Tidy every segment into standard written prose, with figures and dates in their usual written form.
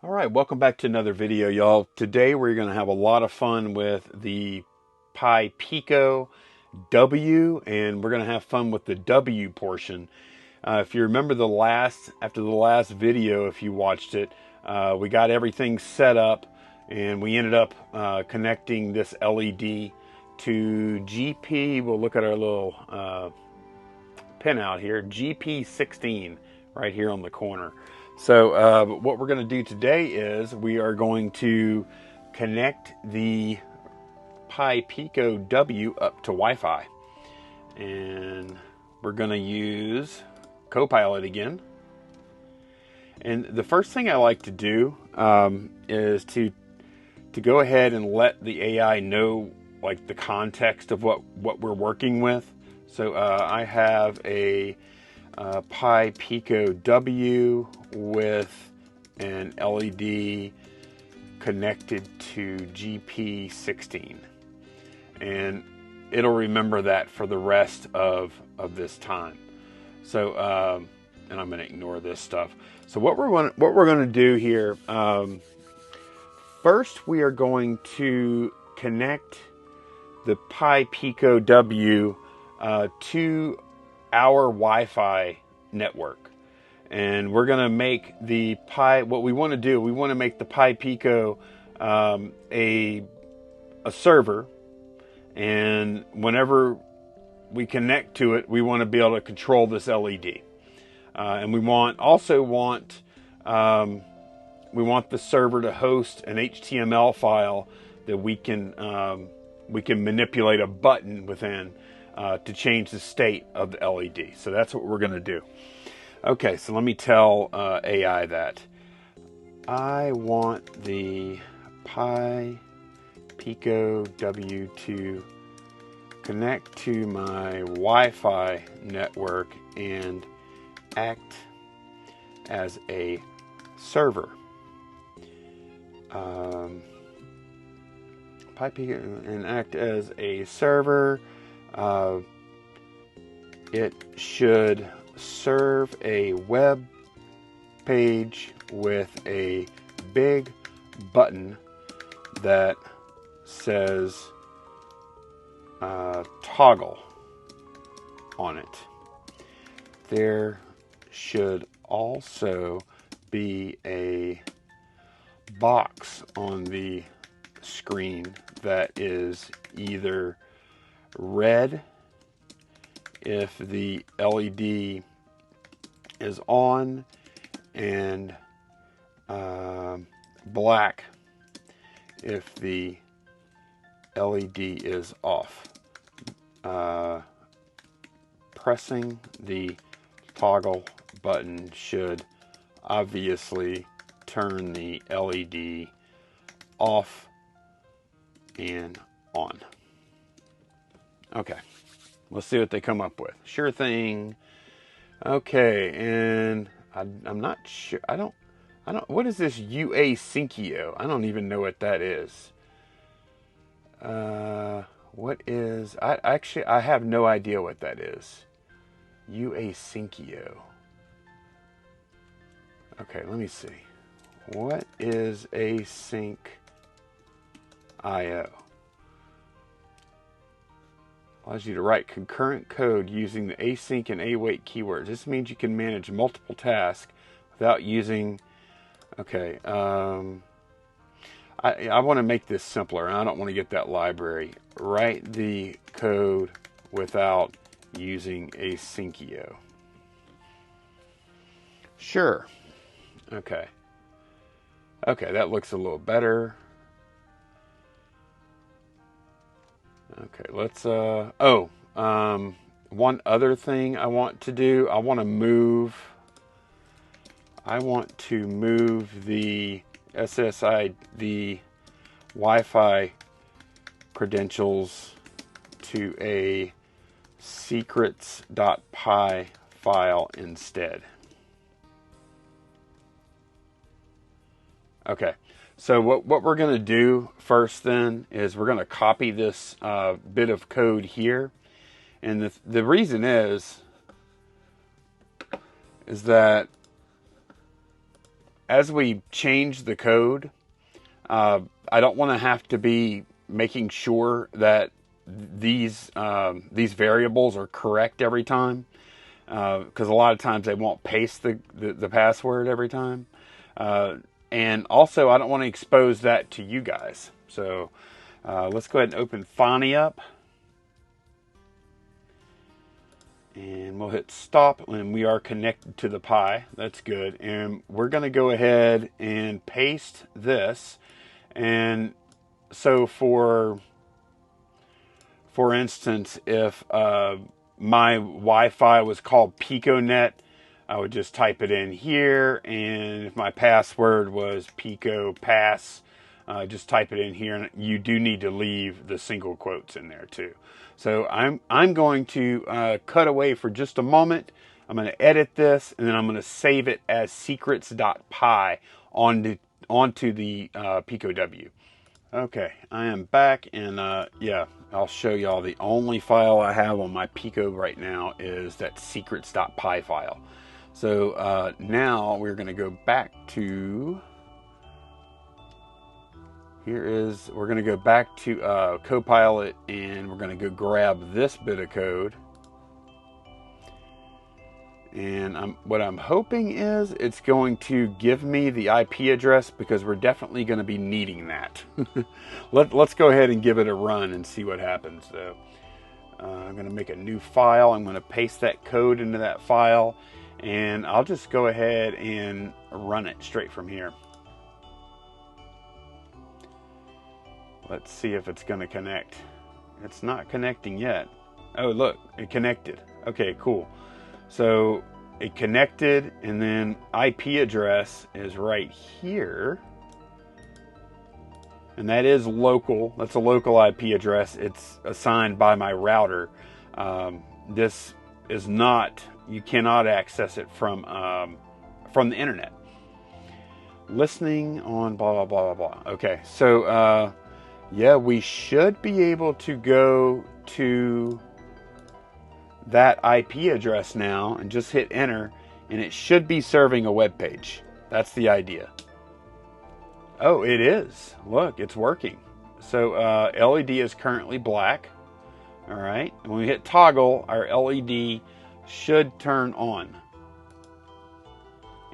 All right, welcome back to another video, y'all. Today we're going to have a lot of fun with the Pi Pico W, and we're going to have fun with the W portion. If you remember after the last video, if you watched it, we got everything set up, and we ended up connecting this LED to GP. We'll look at our little pin out here, GP16, right here on the corner. So what we're going to do today is we are going to connect the Pi Pico W up to Wi-Fi. And we're going to use Copilot again. And the first thing I like to do is to go ahead and let the AI know like the context of what we're working with. So I have a Pi Pico W with an LED connected to GP16, and it'll remember that for the rest of this time. So and I'm going to ignore this stuff. So what we're going to do here, first we are going to connect the Pi Pico W to our Wi-Fi network. And we're going to make the what we want to do, we want to make the Pi Pico a server. And whenever we connect to it, we want to be able to control this LED. And we also want the server to host an HTML file that we can manipulate a button within to change the state of the LED. So that's what we're going to do. Okay, so let me tell AI that I want the Pi Pico W to connect to my Wi-Fi network and act as a server. Pi Pico and act as a server. It should serve a web page with a big button that says toggle on it. There should also be a box on the screen that is either red if the LED is on and black if the LED is off. Pressing the toggle button should obviously turn the LED off and on. Okay, let's see what they come up with. Sure thing. Okay, and I'm not sure. I don't. What is this UA-Syncio? I don't even know what that is. What is? I have no idea what that is. UA-Syncio. Okay, let me see. What is async IO? Allows you to write concurrent code using the async and await keywords. This means you can manage multiple tasks without using. Okay, I want to make this simpler, and I don't want to get that library. Write the code without using Asyncio. Sure. Okay. Okay, that looks a little better. Okay, let's, one other thing I want to do, I want to move the the Wi-Fi credentials to a secrets.py file instead. Okay. So what we're going to do first then is we're going to copy this bit of code here. And the reason is that as we change the code, I don't want to have to be making sure that these variables are correct every time, because a lot of times they won't paste the password every time. And also, I don't want to expose that to you guys. So let's go ahead and open Fonny up. And we'll hit stop when we are connected to the Pi. That's good. And we're going to go ahead and paste this. And so for instance, if my Wi-Fi was called PicoNet, I would just type it in here. And if my password was Pico Pass, just type it in here. And you do need to leave the single quotes in there too. So I'm going to cut away for just a moment. I'm going to edit this, and then I'm going to save it as secrets.py onto the Pico W. Okay, I am back, and yeah, I'll show y'all the only file I have on my Pico right now is that secrets.py file. So now we're going to go back to... we're going to go back to Copilot, and we're going to go grab this bit of code. And what I'm hoping is it's going to give me the IP address, because we're definitely going to be needing that. Let's go ahead and give it a run and see what happens. So I'm going to make a new file. I'm going to paste that code into that file, and I'll just go ahead and run it straight from here. Let's see if it's going to connect. It's not connecting yet. Oh, look, it connected. Okay, cool. So it connected, and then IP address is right here. And that is local. That's a local IP address. It's assigned by my router. This is not, you cannot access it from the internet. Listening on blah, blah, blah, blah, blah. Okay, so yeah, we should be able to go to that IP address now and just hit enter, and it should be serving a web page. That's the idea. Oh, it is. Look, it's working. So LED is currently black. All right. When we hit toggle, our LED should turn on.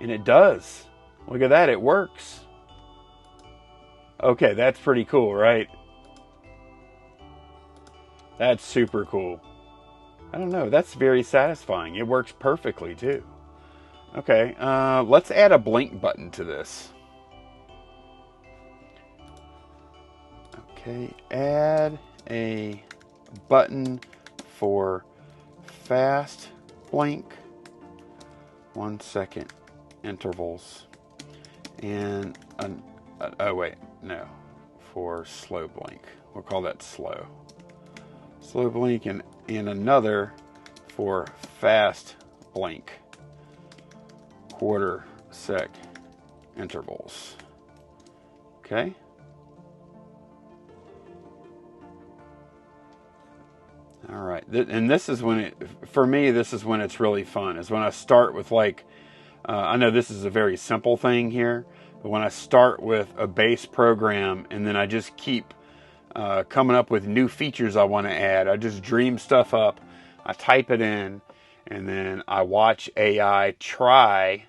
And it does. Look at that. It works. Okay, that's pretty cool, right? That's super cool. I don't know. That's very satisfying. It works perfectly, too. Okay, let's add a blink button to this. Okay, add a button for fast blink, 1 second intervals, and oh wait, no, for slow blink. We'll call that slow blink, and another for fast blink, 1/4 sec intervals. Okay. All right, and this is when for me, this is when it's really fun, is when I start with like, I know this is a very simple thing here, but when I start with a base program and then I just keep coming up with new features I want to add. I just dream stuff up, I type it in, and then I watch AI try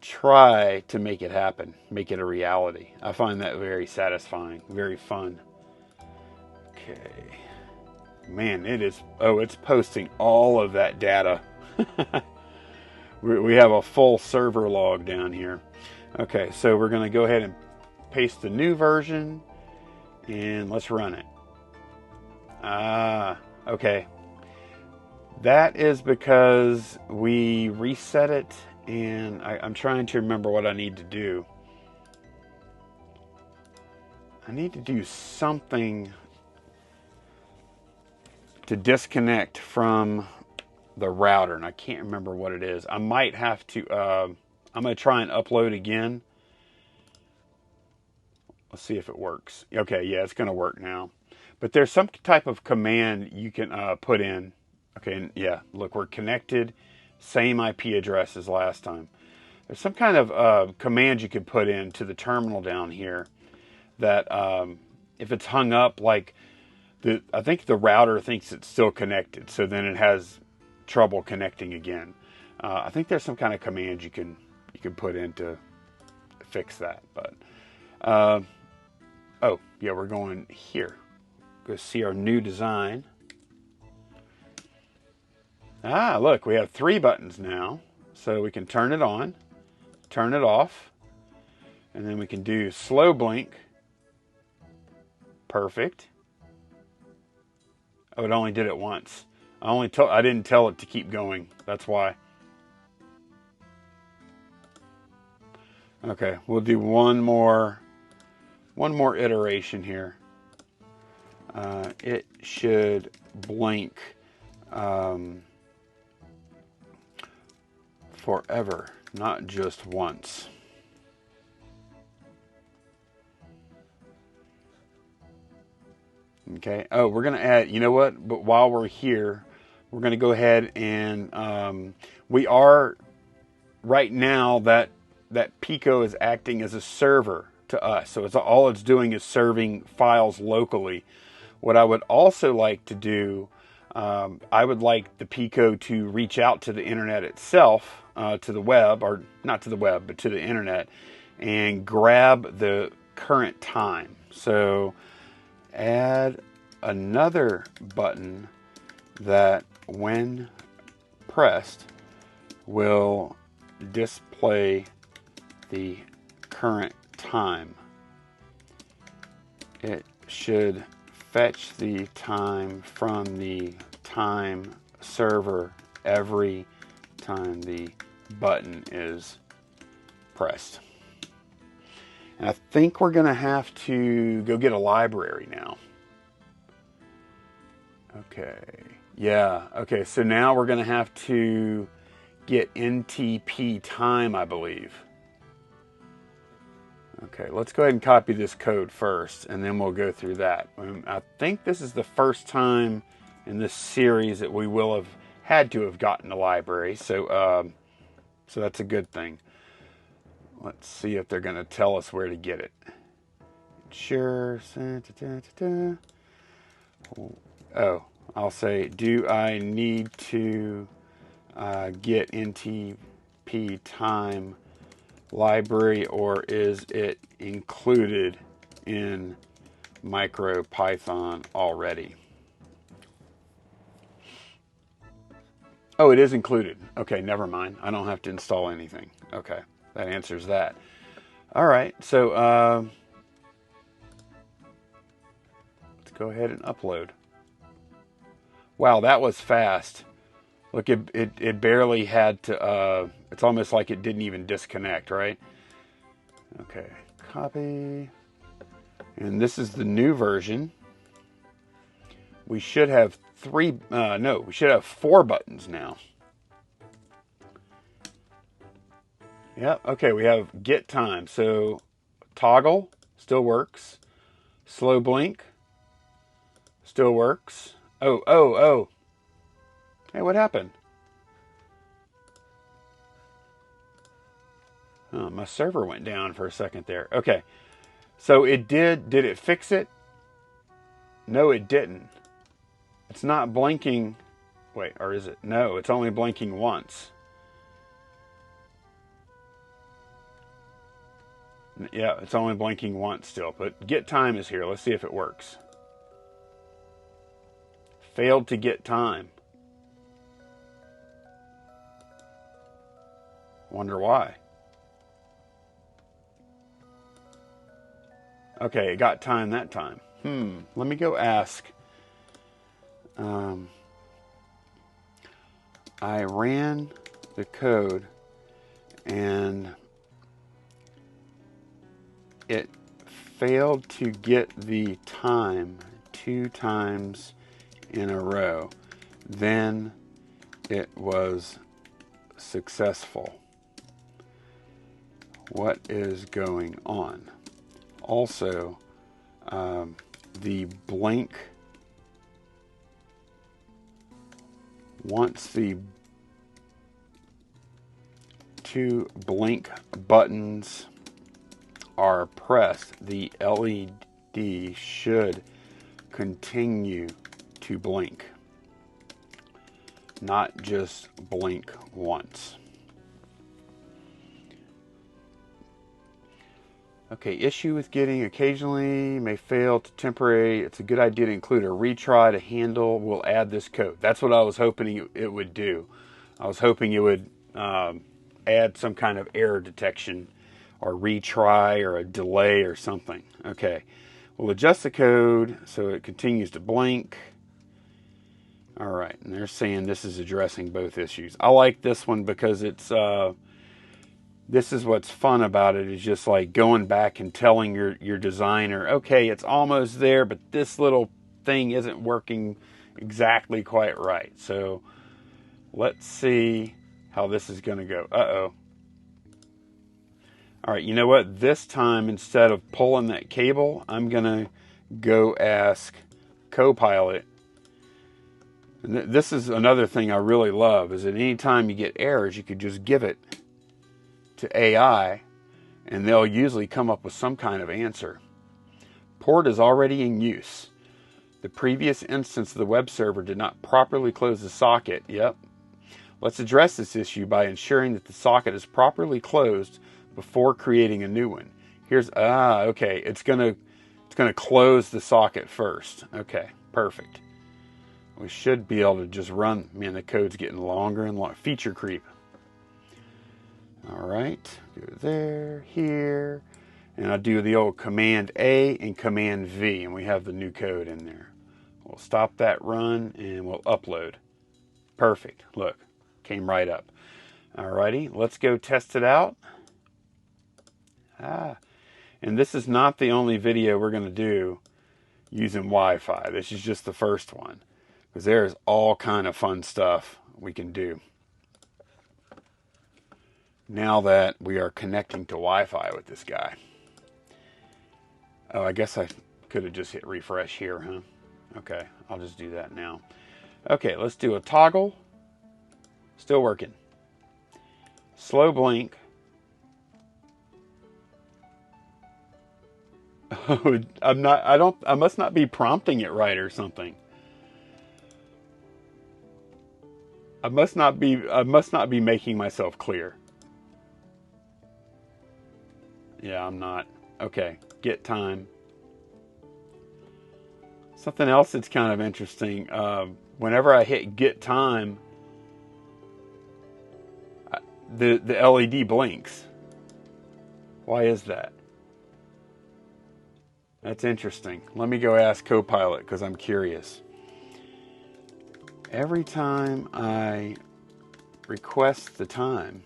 to make it happen, make it a reality. I find that very satisfying, very fun. Okay. Man, it is, oh, it's posting all of that data. We have a full server log down here. Okay, so we're going to go ahead and paste the new version, and let's run it. Okay. That is because we reset it, and I'm trying to remember what I need to do. I need to do something to disconnect from the router, and I can't remember what it is. I might have to, I'm going to try and upload again. Let's see if it works. Okay, yeah, it's going to work now. But there's some type of command you can put in. Okay, and yeah, look, we're connected. Same IP address as last time. there's some kind of command you could put into the terminal down here that if it's hung up, like I think the router thinks it's still connected, so then it has trouble connecting again. I think there's some kind of command you can put in to fix that. But oh yeah, we're going here. Go see our new design. Ah, look, we have 3 buttons now, so we can turn it on, turn it off, and then we can do slow blink. Perfect. Oh, it only did it once. I didn't tell it to keep going. That's why. Okay, we'll do one more iteration here. It should blink forever, not just once. Okay. Oh, we're going to add, you know what? But while we're here, we're going to go ahead and we are right now that Pico is acting as a server to us. So all it's doing is serving files locally. What I would also like to do, I would like the Pico to reach out to the internet itself, to the web, or not to the web, but to the internet, and grab the current time. So add another button that, when pressed, will display the current time. It should fetch the time from the time server every time the button is pressed. And I think we're going to have to go get a library now. Okay. Yeah. Okay. So now we're going to have to get NTP time, I believe. Okay. Let's go ahead and copy this code first, and then we'll go through that. I think this is the first time in this series that we will have had to have gotten a library. So, so that's a good thing. Let's see if they're going to tell us where to get it. Sure. Oh, I'll say, do I need to get NTP time library, or is it included in MicroPython already? Oh, it is included. Okay, never mind. I don't have to install anything. Okay, that answers that. All right, so let's go ahead and upload. Wow, that was fast. Look, it barely had to, it's almost like it didn't even disconnect, right? Okay, copy. And this is the new version. We should have we should have 4 buttons now. Yep, okay, we have get time. So toggle still works. Slow blink still works. Oh. Hey, what happened? Oh, my server went down for a second there. Okay. So it did it fix it? No, it didn't. It's not blinking. Wait, or is it? No, it's only blinking once. Yeah, it's only blinking once still, but get time is here. Let's see if it works. Failed to get time. Wonder why. Okay, it got time that time. Let me go ask. I ran the code and it failed to get the time 2 times in a row. Then it was successful. What is going on? Also, the blink, once the two blink buttons are pressed, the LED should continue to blink, not just blink once. Okay, issue with getting occasionally may fail to temporary. It's a good idea to include a retry to handle. We'll add this code. That's what I was hoping it would do. I was hoping it would add some kind of error detection or retry or a delay or something. Okay, we'll adjust the code so it continues to blink. All right, and they're saying this is addressing both issues. I like this one because it's this is what's fun about it, is just like going back and telling your designer, okay, it's almost there, but this little thing isn't working exactly quite right. So let's see how this is going to go. Uh-oh. All right, you know what? This time, instead of pulling that cable, I'm going to go ask Copilot. And this is another thing I really love, is that anytime you get errors, you could just give it to AI, and they'll usually come up with some kind of answer. Port is already in use. The previous instance of the web server did not properly close the socket. Yep. Let's address this issue by ensuring that the socket is properly closed before creating a new one. Here's, okay, it's gonna close the socket first. Okay, perfect. We should be able to just run. Man, the code's getting longer and longer. Feature creep. All right, go there, here, and I'll do the old Command A and Command V, and we have the new code in there. We'll stop that run, and we'll upload. Perfect, look, came right up. All righty, let's go test it out. And this is not the only video we're going to do using Wi-Fi. This is just the first one, because there's all kind of fun stuff we can do now that we are connecting to Wi-Fi with this guy. Oh, I guess I could have just hit refresh here, huh? Okay, I'll just do that now. Okay, let's do a toggle. Still working. Slow blink. Oh, I must not be prompting it right or something. I must not be making myself clear. Yeah, I'm not. Okay, get time. Something else that's kind of interesting. Whenever I hit get time, the LED blinks. Why is that? That's interesting. Let me go ask Copilot because I'm curious. Every time I request the time,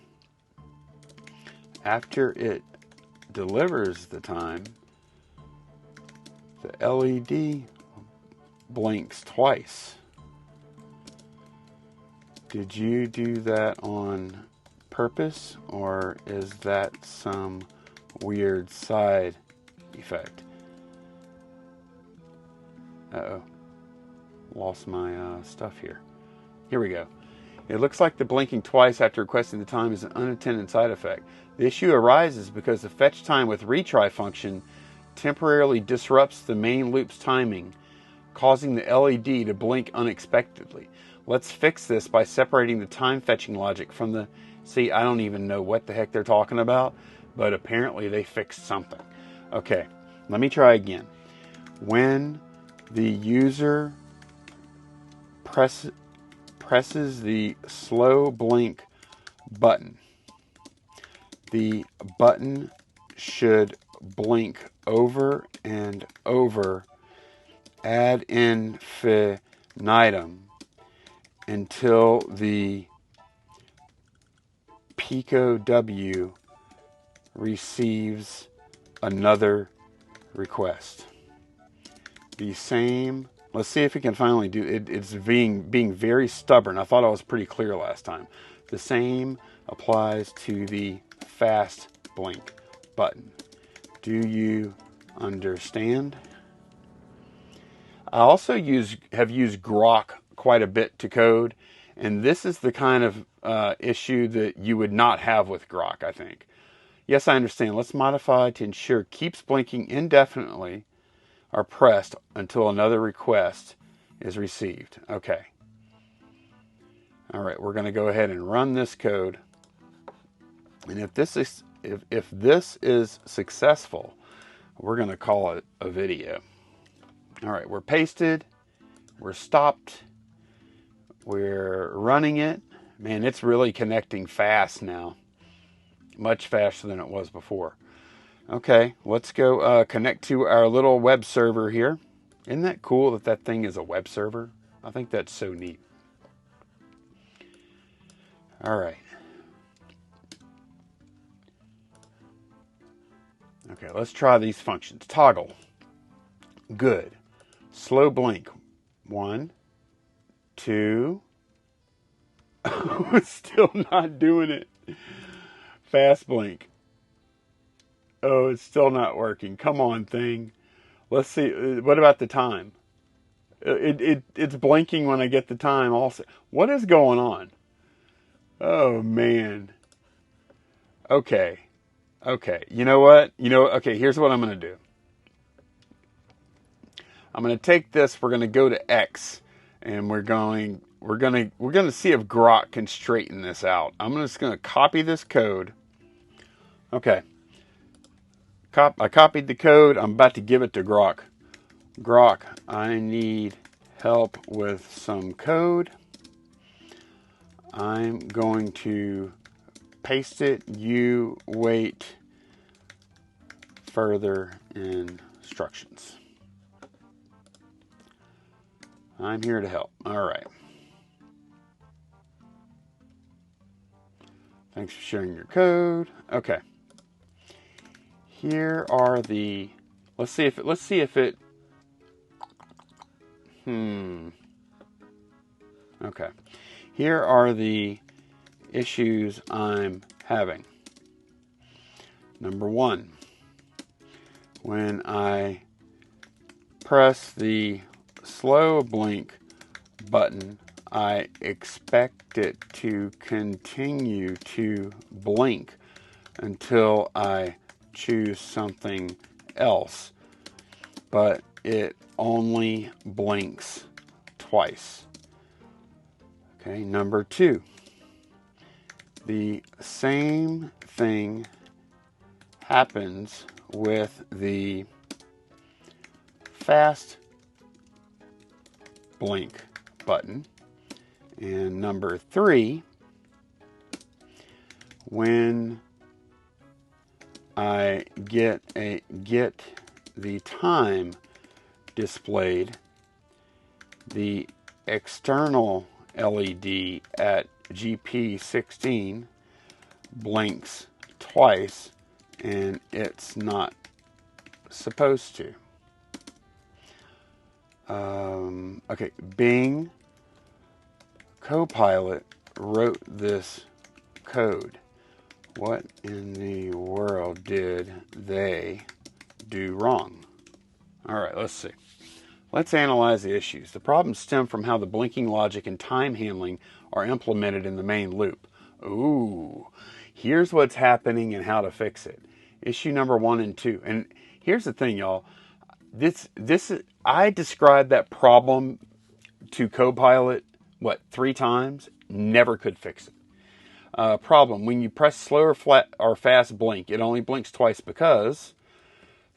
after it delivers the time, the LED blinks twice. Did you do that on purpose, or is that some weird side effect? Uh-oh. Lost my stuff here. Here we go. It looks like the blinking twice after requesting the time is an unintended side effect. The issue arises because the fetch time with retry function temporarily disrupts the main loop's timing, causing the LED to blink unexpectedly. Let's fix this by separating the time fetching logic from the... See, I don't even know what the heck they're talking about, but apparently they fixed something. Okay, let me try again. When the user presses the slow blink button, the button should blink over and over ad infinitum until the Pico W receives another request. The same, let's see if we can finally do it. It's being very stubborn. I thought I was pretty clear last time. The same applies to the fast blink button. Do you understand? I also have used Grok quite a bit to code, And this is the kind of issue that you would not have with Grok, I think. Yes, I understand. Let's modify to ensure keeps blinking indefinitely are pressed until another request is received. Okay. All right, we're going to go ahead and run this code. And if this is successful, we're going to call it a video. All right, we're pasted. We're stopped. We're running it. Man, it's really connecting fast now. Much faster than it was before. Okay, let's go connect to our little web server here. Isn't that cool that that thing is a web server? I think that's so neat. All right. Okay, let's try these functions. Toggle. Good. Slow blink. 1, 2. Oh, it's still not doing it. Fast blink. Oh, it's still not working. Come on, thing. Let's see. What about the time? It's blinking when I get the time also. What is going on? Oh, man. Okay. Okay. You know what? Okay, here's what I'm going to do. I'm going to take this. We're going to go to X, and we're going to see if Grok can straighten this out. I'm just going to copy this code. Okay. I copied the code. I'm about to give it to Grok. Grok, I need help with some code. I'm going to paste it. You wait further instructions. I'm here to help. All right. Thanks for sharing your code. Okay. Here are the. Let's see if it. Okay. Here are the issues I'm having. Number 1, when I press the slow blink button, I expect it to continue to blink until I choose something else, but it only blinks twice. Okay, number 2, the same thing happens with the fast blink button. And number 3, when I get the time displayed, the external LED at GP16 blinks twice, and it's not supposed to. Okay, Bing Copilot wrote this code. What in the world did they do wrong? All right, let's see. Let's analyze the issues. The problems stem from how the blinking logic and time handling are implemented in the main loop. Ooh, here's what's happening and how to fix it. Issue number 1 and 2. And here's the thing, y'all. I described that problem to Copilot, 3 times? Never could fix it. Problem, when you press slow or fast blink, it only blinks twice because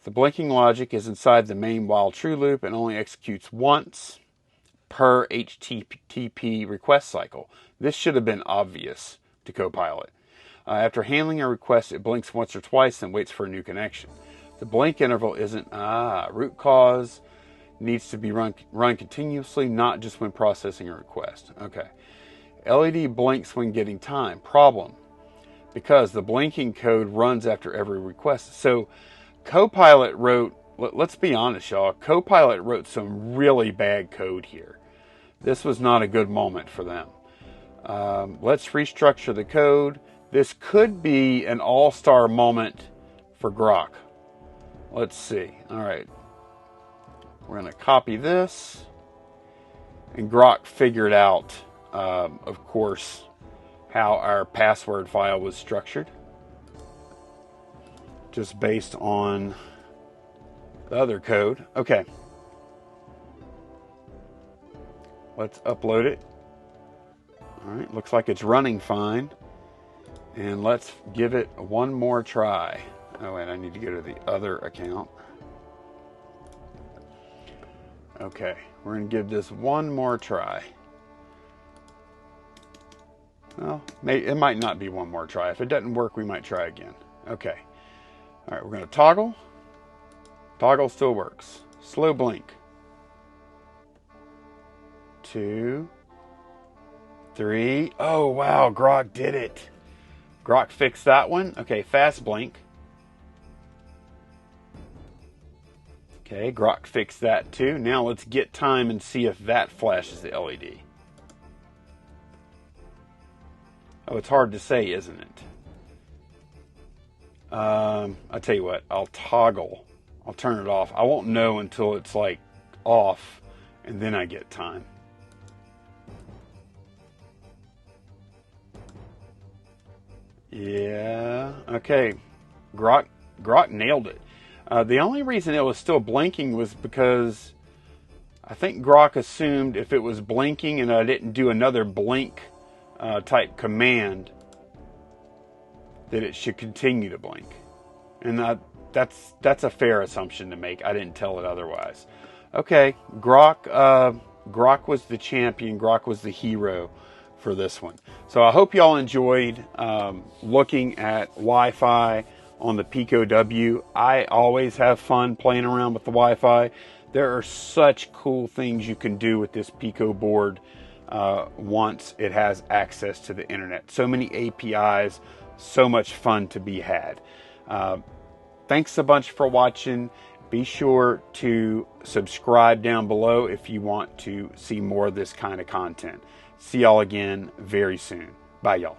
the blinking logic is inside the main while true loop and only executes once per HTTP request cycle. This should have been obvious to Copilot. After handling a request, it blinks once or twice and waits for a new connection. The blink interval isn't, root cause needs to be run continuously, not just when processing a request. Okay. LED blinks when getting time. Problem, because the blinking code runs after every request. So Copilot wrote, let's be honest, y'all, Copilot wrote some really bad code here. This was not a good moment for them. Let's restructure the code. This could be an all-star moment for Grok. Let's see. All right. We're going to copy this. And Grok figured out of course, how our password file was structured, just based on the other code. Okay, let's upload it. All right, looks like it's running fine. And let's give it one more try. Oh wait, I need to go to the other account. Okay, we're gonna give this one more try. Well, it might not be one more try. If it doesn't work, we might try again. Okay. All right, we're gonna toggle. Toggle still works. Slow blink. 2, 3. Oh wow, Grok did it. Grok fixed that one. Okay, fast blink. Okay, Grok fixed that too. Now let's get time and see if that flashes the LED. Oh, it's hard to say, isn't it? I'll tell you what, I'll toggle. I'll turn it off. I won't know until it's like off, and then I get time. Yeah, okay. Grok nailed it. The only reason it was still blinking was because I think Grok assumed if it was blinking and I didn't do another blink type command, that it should continue to blink. And that's a fair assumption to make. I didn't tell it otherwise. Okay, Grok was the champion. Grok was the hero for this one. So I hope y'all enjoyed looking at Wi-Fi on the Pico W. I always have fun playing around with the Wi-Fi. There are such cool things you can do with this Pico board once it has access to the internet. So many APIs, so much fun to be had. Thanks a bunch for watching. Be sure to subscribe down below if you want to see more of this kind of content. See y'all again very soon. Bye, y'all.